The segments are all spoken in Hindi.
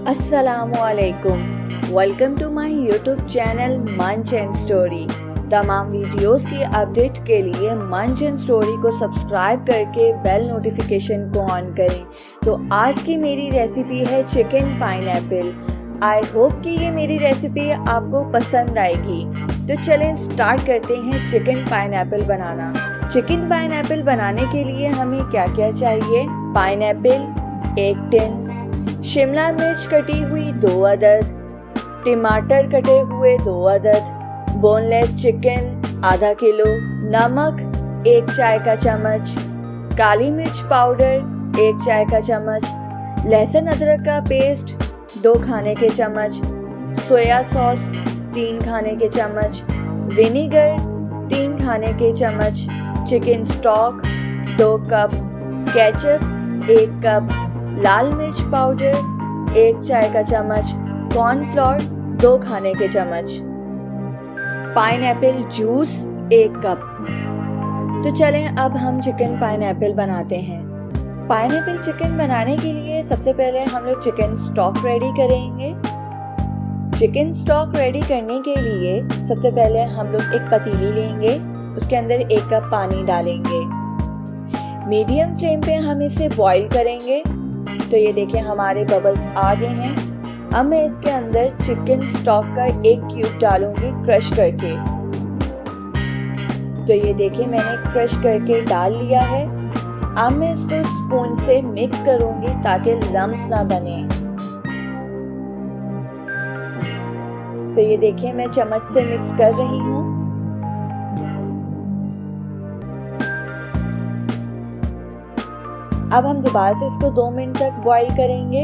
अस्सलामुअलैकुम। Welcome to my YouTube channel Manch and story. तमाम वीडियोस की अपडेट के लिए मंच एंड स्टोरी को सब्सक्राइब करके बेल नोटिफिकेशन को ऑन करें। तो आज की मेरी रेसिपी है चिकन पाइनएप्पल। आई होप कि ये मेरी रेसिपी आपको पसंद आएगी। तो चलें स्टार्ट करते हैं चिकन पाइनएप्पल बनाना। चिकन पाइनएप्पल बनाने के लिए हमें क्या क्या चाहिए? पाइनएप्पल 1 टिन, शिमला मिर्च कटी हुई 2 अदद, टमाटर कटे हुए 2 अदद, बोनलेस चिकन आधा किलो, नमक 1 चाय का चम्मच, काली मिर्च पाउडर 1 चाय का चम्मच, लहसुन अदरक का पेस्ट 2 खाने के चम्मच, सोया सॉस 3 खाने के चम्मच, विनेगर 3 खाने के चम्मच, chicken stock 2 cup, ketchup 1 cup, लाल मिर्च पाउडर 1 चाय का चम्मच, कॉर्नफ्लोर 2 खाने के चम्मच, पाइनएप्पल जूस 1 कप। तो चलें अब हम चिकन पाइनएप्पल बनाते हैं। पाइनएप्पल चिकन बनाने के लिए सबसे पहले हम लोग चिकन स्टॉक रेडी करेंगे। चिकन स्टॉक रेडी करने के लिए सबसे पहले हम लोग एक पतीली लेंगे, उसके अंदर 1 कप पानी डालेंगे। मीडियम फ्लेम पे हम इसे बॉईल करेंगे। तो ये देखिए हमारे बबल्स आ गए हैं। अब मैं इसके अंदर चिकन स्टॉक का 1 क्यूब डालूंगी क्रश करके। तो ये देखिए मैंने क्रश करके डाल लिया है। अब मैं इसको स्पून से मिक्स करूंगी ताकि लम्स ना बने। तो ये देखिए मैं चम्मच से मिक्स कर रही हूँ। अब हम दोबारा से इसको 2 मिनट तक बॉईल करेंगे।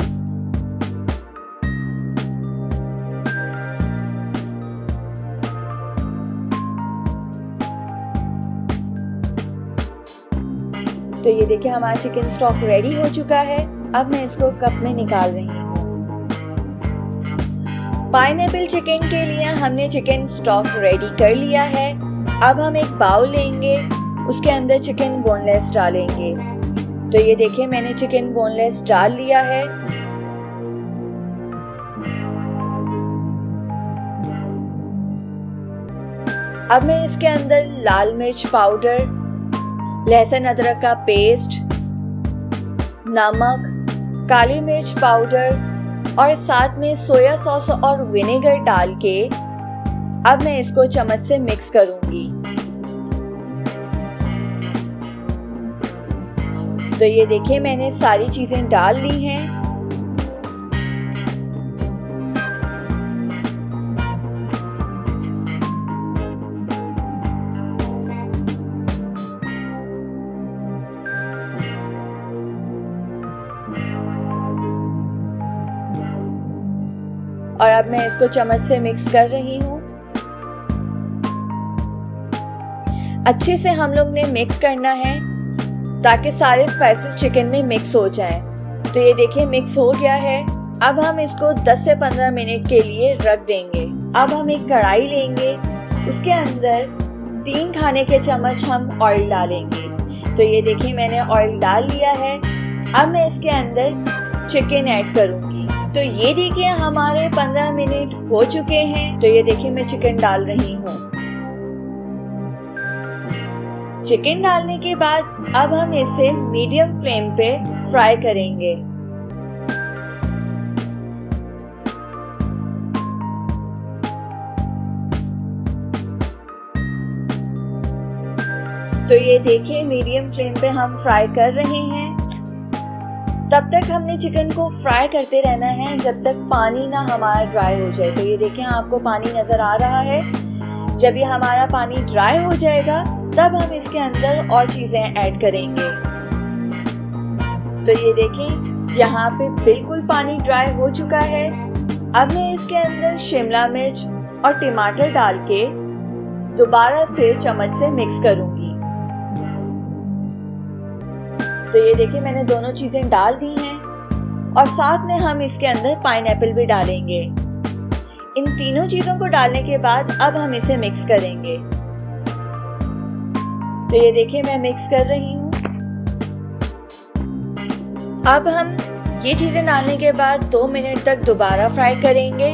तो ये देखिए हमारा चिकन स्टॉक रेडी हो चुका है। अब मैं इसको कप में निकाल रही हूँ। पाइनएप्पल चिकन के लिए हमने चिकन स्टॉक रेडी कर लिया है। अब हम एक बाउल लेंगे, उसके अंदर चिकन बोनलेस डालेंगे। तो ये देखिए मैंने चिकन बोनलेस डाल लिया है। अब मैं इसके अंदर लाल मिर्च पाउडर, लहसुन अदरक का पेस्ट, नमक, काली मिर्च पाउडर और साथ में सोया सॉस और विनेगर डाल के अब मैं इसको चम्मच से मिक्स करूंगी। तो ये देखिए मैंने सारी चीजें डाल ली हैं। और अब मैं इसको चम्मच से मिक्स कर रही हूँ। अच्छे से हम लोग ने मिक्स करना है ताकि सारे स्पाइसेस चिकन में मिक्स हो जाएं। तो ये देखिए मिक्स हो गया है। अब हम इसको 10 से 15 मिनट के लिए रख देंगे। अब हम एक कढ़ाई लेंगे, उसके अंदर 3 खाने के चम्मच हम ऑयल डालेंगे। तो ये देखिए मैंने ऑयल डाल लिया है। अब मैं इसके अंदर चिकन ऐड करूंगी। तो ये देखिए हमारे 15 मिनट हो चुके हैं। तो ये देखिए मैं चिकन डाल रही हूँ। चिकन डालने के बाद अब हम इसे मीडियम फ्लेम पे फ्राई करेंगे। तो ये देखिए मीडियम फ्लेम पे हम फ्राई कर रहे हैं। तब तक हमने चिकन को फ्राई करते रहना है जब तक पानी ना हमारा ड्राई हो जाए। तो ये देखिए आपको पानी नजर आ रहा है। जब ये हमारा पानी ड्राई हो जाएगा तब हम इसके अंदर और चीजें ऐड करेंगे। तो ये देखें यहाँ पे बिल्कुल पानी ड्राई हो चुका है। अब मैं इसके अंदर शिमला मिर्च और टमाटर डाल के दोबारा से चम्मच से मिक्स करूंगी। तो ये देखिए मैंने दोनों चीजें डाल दी हैं और साथ में हम इसके अंदर पाइनएप्पल भी डालेंगे। इन तीनों चीजों को डालने के बाद अब हम इसे मिक्स करेंगे। तो ये देखिए मैं मिक्स कर रही हूँ। अब हम ये चीजें डालने के बाद 2 मिनट तक दोबारा फ्राई करेंगे।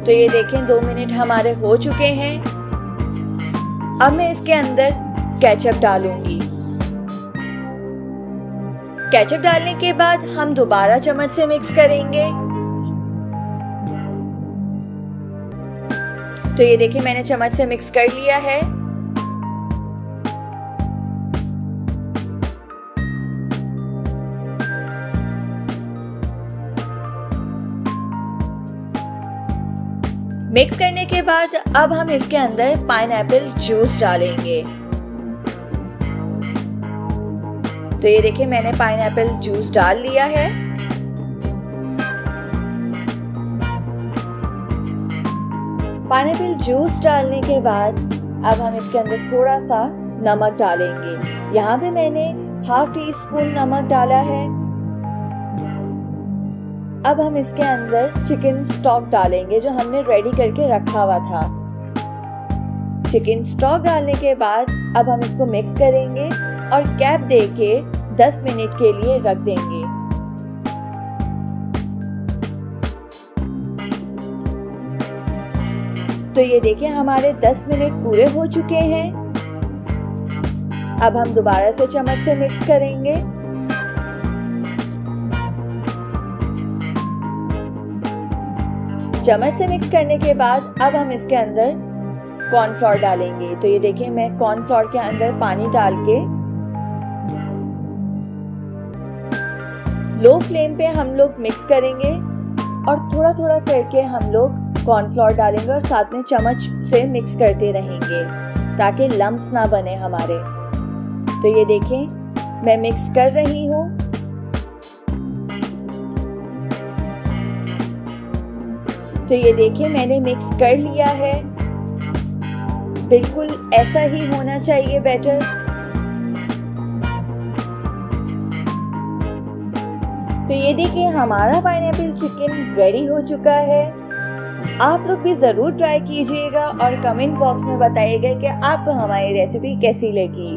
तो ये देखें 2 मिनट हमारे हो चुके हैं। अब मैं इसके अंदर केचप डालूंगी। केचप डालने के बाद हम दोबारा चम्मच से मिक्स करेंगे। तो ये देखिए मैंने चम्मच से मिक्स कर लिया है। मिक्स करने के बाद अब हम इसके अंदर पाइनएप्पल जूस डालेंगे। तो ये देखिए मैंने पाइनएप्पल जूस डाल लिया है। पाइनएप्पल जूस डालने के बाद अब हम इसके अंदर थोड़ा सा नमक डालेंगे। यहाँ पे मैंने ½ टीस्पून नमक डाला है। अब हम इसके अंदर चिकन स्टॉक डालेंगे जो हमने रेडी करके रखा हुआ था। चिकन स्टॉक डालने के बाद अब हम इसको मिक्स करेंगे और कैप देके 10 मिनट के लिए रख देंगे। तो ये देखिए हमारे 10 मिनट पूरे हो चुके हैं। अब हम दोबारा से चम्मच से मिक्स करेंगे। चम्मच से मिक्स करने के बाद अब हम इसके अंदर कॉर्नफ्लोर डालेंगे। तो ये देखिए मैं कॉर्नफ्लोर के अंदर पानी डाल के लो फ्लेम पे हम लोग मिक्स करेंगे और थोड़ा थोड़ा करके हम लोग कॉर्नफ्लोर डालेंगे और साथ में चम्मच से मिक्स करते रहेंगे ताकि लम्प्स ना बने हमारे। तो ये देखें मैं मिक्स कर रही हूँ। तो ये देखिए मैंने मिक्स कर लिया है। बिल्कुल ऐसा ही होना चाहिए बैटर। तो ये देखिए हमारा पाइनएप्पल चिकन रेडी हो चुका है। आप लोग भी ज़रूर ट्राई कीजिएगा और कमेंट बॉक्स में बताइएगा कि आपको हमारी रेसिपी कैसी लगी।